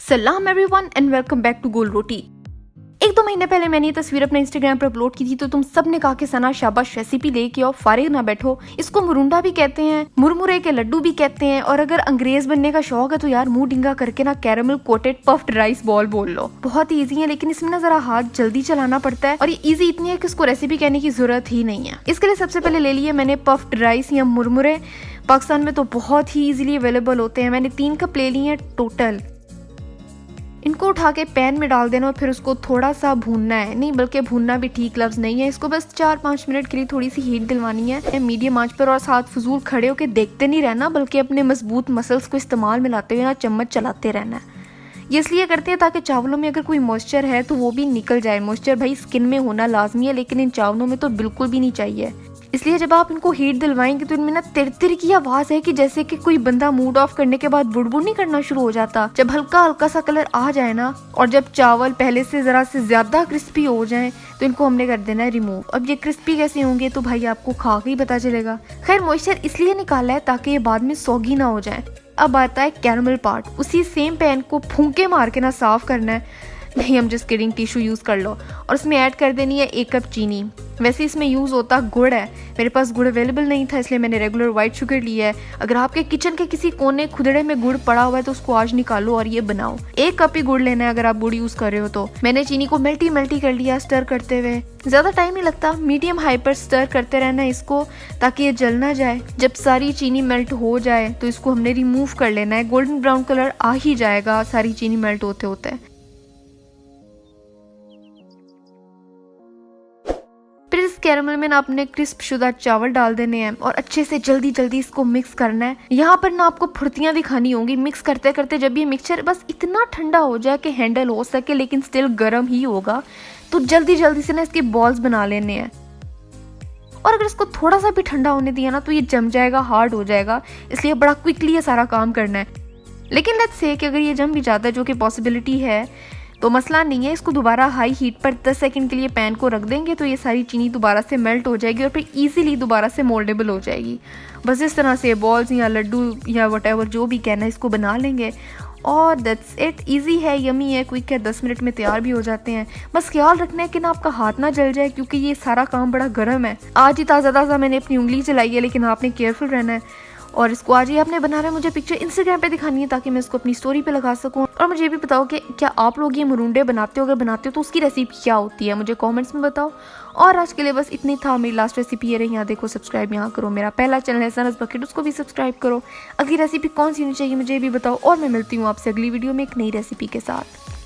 सलाम everyone and welcome back to Gol Roti. 1-2 महीने पहले मैंने ये तस्वीर अपने इंस्टाग्राम पर अपलोड की थी तो तुम सब ने कहा कि सना शाबाश रेसिपी लेके आओ, फारिग ना बैठो। इसको मुरुंडा भी कहते हैं, मुरमुरे के लड्डू भी कहते हैं, और अगर अंग्रेज बनने का शौक है तो यार मुंह डिंगा करके ना caramel coated puffed rice ball बोल लो। बहुत ही ईजी है, लेकिन इसमें ना जरा हाथ जल्दी चलाना पड़ता है और ये ईजी इतनी है कि इसको रेसिपी कहने की जरूरत ही नहीं है। इसके लिए सबसे पहले ले लिए मैंने पफ्ड राइस या मुरमुरे। पाकिस्तान में तो बहुत ही ईजिली अवेलेबल होते हैं। मैंने 3 कप ले लिए हैं टोटल। इनको उठा के पैन में डाल देना और फिर उसको थोड़ा सा भूनना है, नहीं बल्कि भूनना भी ठीक लफ्ज नहीं है, इसको बस 4-5 मिनट के लिए थोड़ी सी हीट दिलवानी है मीडियम आंच पर। और साथ फजूल खड़े होकर देखते नहीं रहना, बल्कि अपने मजबूत मसल्स को इस्तेमाल में लाते हुए ना चम्मच चलाते रहना है। ये इसलिए करते हैं ताकि चावलों में अगर कोई मॉइस्चर है तो वो भी निकल जाए। मॉइस्चर भाई स्किन में होना लाजमी है, लेकिन इन चावलों में तो बिल्कुल भी नहीं चाहिए। इसलिए जब आप इनको हीट दिलवाएंगे तो इनमें ना तिरतिर की आवाज है कि जैसे कि कोई बंदा मूड ऑफ करने के बाद बुड़बुड़ नहीं करना शुरू हो जाता। जब हल्का हल्का सा कलर आ जाए ना और जब चावल पहले से जरा से ज्यादा क्रिस्पी हो जाए तो इनको हमने कर देना है रिमूव। अब ये क्रिस्पी कैसे होंगे तो भाई आपको खा के ही पता चलेगा। खैर मॉइस्चर इसलिए निकाला है ताकि ये बाद में सौगी ना हो जाए। अब आता है कैरमल पार्ट। उसी सेम पैन को फूंके मार के ना साफ करना है, नहीं हम जस्ट किडिंग, टिश्यू यूज कर लो। और इसमें ऐड कर देनी है 1 कप चीनी। वैसे इसमें यूज होता गुड़ है, मेरे पास गुड़ अवेलेबल नहीं था इसलिए मैंने रेगुलर व्हाइट शुगर लिया है। अगर आपके किचन के किसी कोने खुदड़े में गुड़ पड़ा हुआ है तो उसको आज निकालो और ये बनाओ। 1 कप ही गुड़ लेना है अगर आप गुड़ यूज कर रहे हो तो। मैंने चीनी को मेल्टी कर लिया स्टर करते हुए। ज्यादा टाइम नहीं लगता, मीडियम हाई पर स्टर करते रहना इसको ताकि ये जल ना जाए। जब सारी चीनी मेल्ट हो जाए तो इसको हमने रिमूव कर लेना है। गोल्डन ब्राउन कलर आ ही जाएगा सारी चीनी मेल्ट होते होते। फिर इस कैरमल में ना अपने क्रिस्प शुदा चावल डाल देने हैं और अच्छे से जल्दी इसको मिक्स करना है। यहाँ पर ना आपको फुर्तियां दिखानी होंगी मिक्स करते करते। जब ये मिक्सचर बस इतना ठंडा हो जाए कि हैंडल हो सके लेकिन स्टिल गर्म ही होगा, तो जल्दी से ना इसके बॉल्स बना लेने हैं। और अगर इसको थोड़ा सा भी ठंडा होने दिया ना तो ये जम जाएगा, हार्ड हो जाएगा, इसलिए बड़ा क्विकली ये सारा काम करना है। लेकिन लेट्स से कि अगर ये जम भी जाता है, जो कि पॉसिबिलिटी है, तो मसला नहीं है। इसको दोबारा हाई हीट पर 10 सेकंड के लिए पैन को रख देंगे तो ये सारी चीनी दोबारा से मेल्ट हो जाएगी और फिर इजीली दोबारा से मोल्डेबल हो जाएगी। बस इस तरह से बॉल्स या लड्डू या व्हाटएवर जो भी कहना है इसको बना लेंगे और दैट्स इट। इजी है, यमी है, क्विक है, 10 मिनट में तैयार भी हो जाते हैं। बस ख्याल रखना है कि ना आपका हाथ ना जल जाए क्योंकि ये सारा काम बड़ा गर्म है। आज ही ताज़ा मैंने अपनी उंगली चलाई है, लेकिन आपने केयरफुल रहना है। और इसको आज ही आपने बनाना है। मुझे पिक्चर इंस्टाग्राम पे दिखानी है ताकि मैं इसको अपनी स्टोरी पे लगा सकूं। और मुझे भी बताओ कि क्या आप लोग ये मुरुंडे बनाते हो, अगर बनाते हो तो उसकी रेसिपी क्या होती है, मुझे कमेंट्स में बताओ। और आज के लिए बस इतनी था। मेरी लास्ट रेसिपी ये रही। यहाँ देखो, सब्सक्राइब यहाँ करो। मेरा पहला चैनल है सनस बकेट, उसको भी सब्सक्राइब करो। अगली रेसिपी कौन सी होनी चाहिए मुझे भी बताओ और मैं मिलती हूँ आपसे अगली वीडियो में एक नई रेसिपी के साथ।